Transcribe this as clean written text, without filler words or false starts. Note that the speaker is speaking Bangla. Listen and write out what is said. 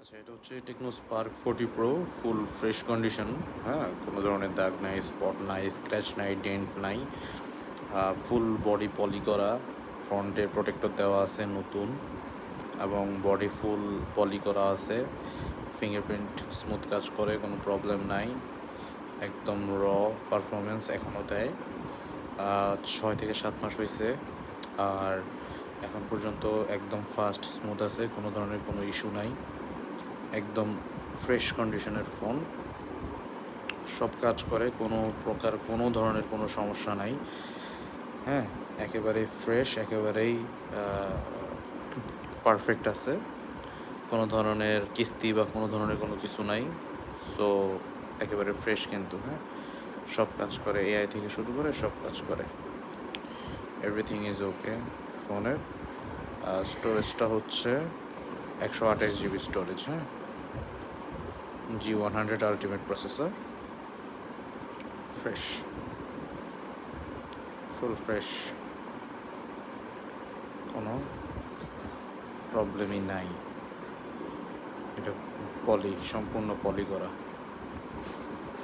আচ্ছা, এটা হচ্ছে Tecno Spark 40 pro, full fresh condition. হ্যাঁ, কোনো ধরনের দাগ নাই, স্পট নাই, স্ক্র্যাচ নাই, ডেন্ট নাই। ফুল বডি পলি করা, ফ্রন্টে প্রোটেক্টর দেওয়া আছে নতুন, এবং বডি ফুল পলি করা আছে। ফিঙ্গারপ্রিন্ট স্মুথ কাজ করে, কোনো প্রবলেম নাই। একদম পারফরমেন্স এখনও দেয়। 6 থেকে 7 মাস হয়েছে, আর এখন পর্যন্ত একদম ফাস্ট স্মুথ আছে, কোনো ধরনের কোনো ইস্যু নাই। একদম ফ্রেশ কন্ডিশনের ফোন, সব কাজ করে, কোনো প্রকার কোনো ধরনের কোনো সমস্যা নাই। হ্যাঁ, একেবারেই ফ্রেশ, একেবারেই পারফেক্ট আছে, কোনো ধরনের কিস্তি বা কোনো ধরনের কোনো কিছু নাই। সো একেবারে ফ্রেশ কিন্তু। হ্যাঁ, সব কাজ করে, এআই থেকে শুরু করে সব কাজ করে, এভরিথিং ইজ ওকে ফোনের। স্টোরেজটা হচ্ছে 128 GB স্টোরেজ। হ্যাঁ, G100 ultimate processor, fresh, full fresh, কোনো প্রবলেমই নাই। এটা সম্পূর্ণ পলি করা।